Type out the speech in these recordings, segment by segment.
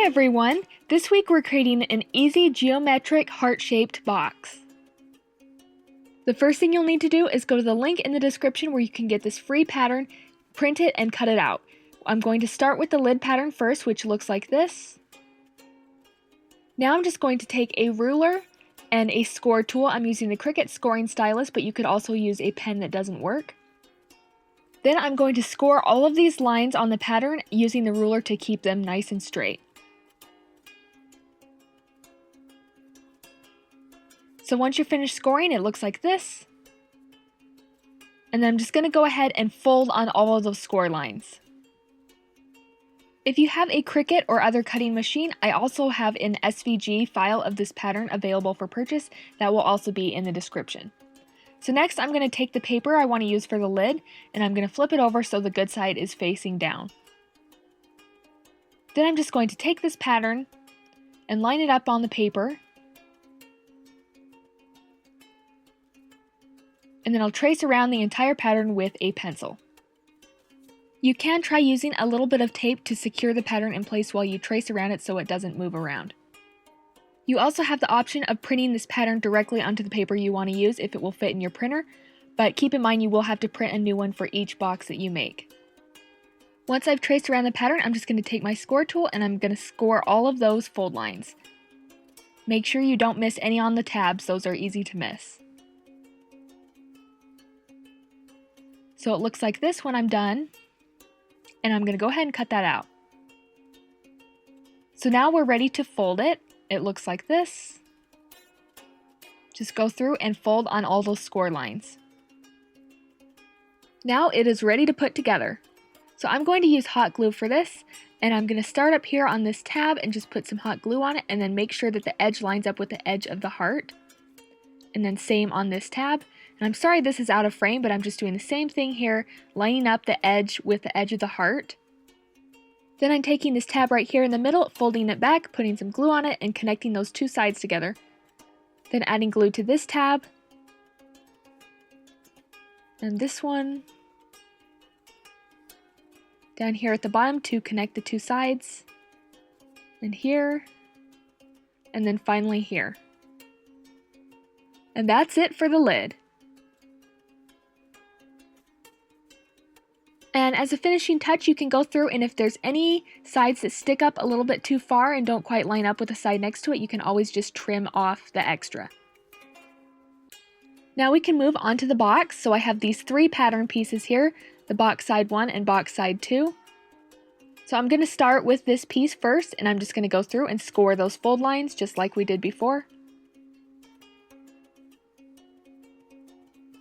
Hi everyone! This week we're creating an easy geometric heart-shaped box. The first thing you'll need to do is go to the link in the description where you can get this free pattern, print it, and cut it out. I'm going to start with the lid pattern first, which looks like this. Now I'm just going to take a ruler and a score tool. I'm using the Cricut scoring stylus, but you could also use a pen that doesn't work. Then I'm going to score all of these lines on the pattern using the ruler to keep them nice and straight. So once you're finished scoring, it looks like this. And then I'm just going to go ahead and fold on all of those score lines. If you have a Cricut or other cutting machine, I also have an SVG file of this pattern available for purchase that will also be in the description. So next I'm going to take the paper I want to use for the lid and I'm going to flip it over so the good side is facing down. Then I'm just going to take this pattern and line it up on the paper. And then I'll trace around the entire pattern with a pencil. You can try using a little bit of tape to secure the pattern in place while you trace around it so it doesn't move around. You also have the option of printing this pattern directly onto the paper you want to use if it will fit in your printer, but keep in mind you will have to print a new one for each box that you make. Once I've traced around the pattern, I'm just going to take my score tool and I'm going to score all of those fold lines. Make sure you don't miss any on the tabs, those are easy to miss. So it looks like this when I'm done, and I'm going to go ahead and cut that out. So now we're ready to fold it. It looks like this. Just go through and fold on all those score lines. Now it is ready to put together. So I'm going to use hot glue for this, and I'm going to start up here on this tab and just put some hot glue on it, and then make sure that the edge lines up with the edge of the heart. And then same on this tab. And I'm sorry this is out of frame, but I'm just doing the same thing here, lining up the edge with the edge of the heart. Then I'm taking this tab right here in the middle, folding it back, putting some glue on it, and connecting those two sides together. Then adding glue to this tab, and this one, down here at the bottom to connect the two sides, and here, and then finally here. And that's it for the lid. And as a finishing touch, you can go through and if there's any sides that stick up a little bit too far and don't quite line up with the side next to it, you can always just trim off the extra. Now we can move on to the box. So I have these three pattern pieces here, the box side 1 and box side 2. So I'm going to start with this piece first, and I'm just going to go through and score those fold lines just like we did before.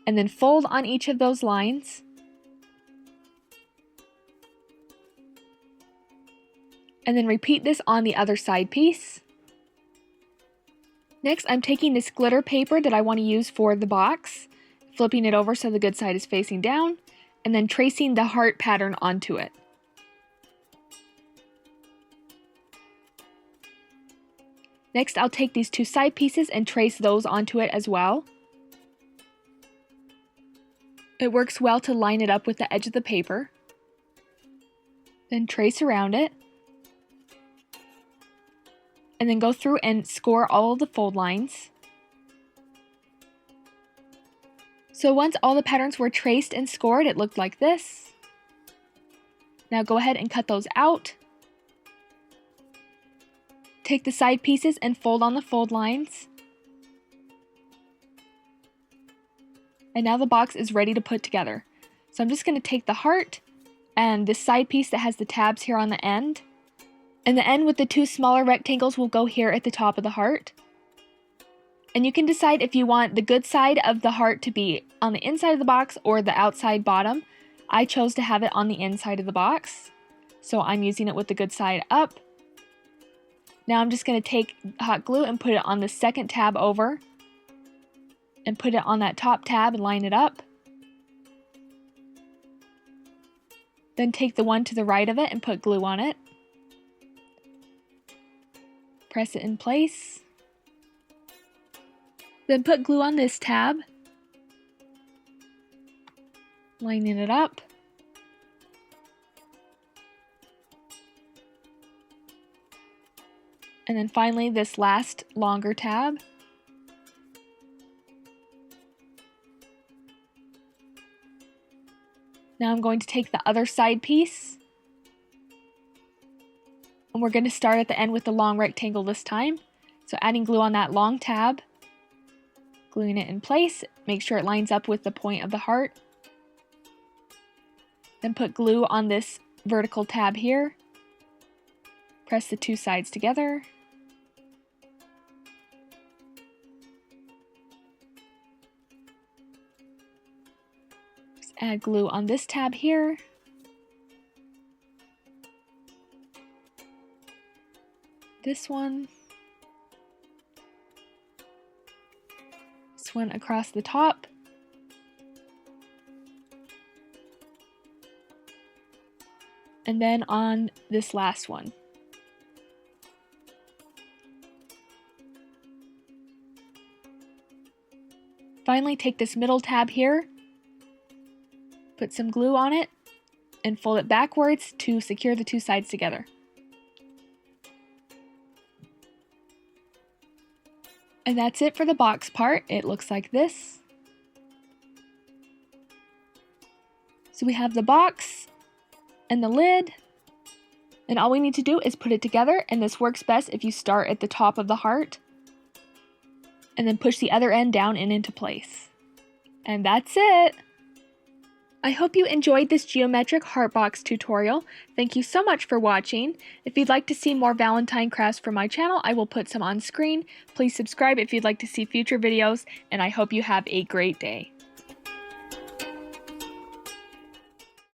And then fold on each of those lines. And then repeat this on the other side piece. Next, I'm taking this glitter paper that I want to use for the box, flipping it over so the good side is facing down, and then tracing the heart pattern onto it. Next, I'll take these two side pieces and trace those onto it as well. It works well to line it up with the edge of the paper. Then trace around it. And then go through and score all of the fold lines. So once all the patterns were traced and scored, it looked like this. Now go ahead and cut those out. Take the side pieces and fold on the fold lines. And now the box is ready to put together. So I'm just going to take the heart and this side piece that has the tabs here on the end. And the end with the two smaller rectangles will go here at the top of the heart. And you can decide if you want the good side of the heart to be on the inside of the box or the outside bottom. I chose to have it on the inside of the box, so I'm using it with the good side up. Now I'm just going to take hot glue and put it on the second tab over, and put it on that top tab and line it up. Then take the one to the right of it and put glue on it. Press it in place. Then put glue on this tab, lining it up. And then finally this last longer tab. Now I'm going to take the other side piece, and we're going to start at the end with the long rectangle this time. So adding glue on that long tab, gluing it in place, make sure it lines up with the point of the heart. Then put glue on this vertical tab here. Press the two sides together. Just add glue on this tab here. This one. This one across the top. And then on this last one. Finally, take this middle tab here, put some glue on it, and fold it backwards to secure the two sides together. And that's it for the box part. It looks like this. So we have the box and the lid, and all we need to do is put it together, and this works best if you start at the top of the heart and then push the other end down and into place. And that's it! I hope you enjoyed this geometric heart box tutorial. Thank you so much for watching. If you'd like to see more Valentine crafts from my channel, I will put some on screen. Please subscribe if you'd like to see future videos, and I hope you have a great day.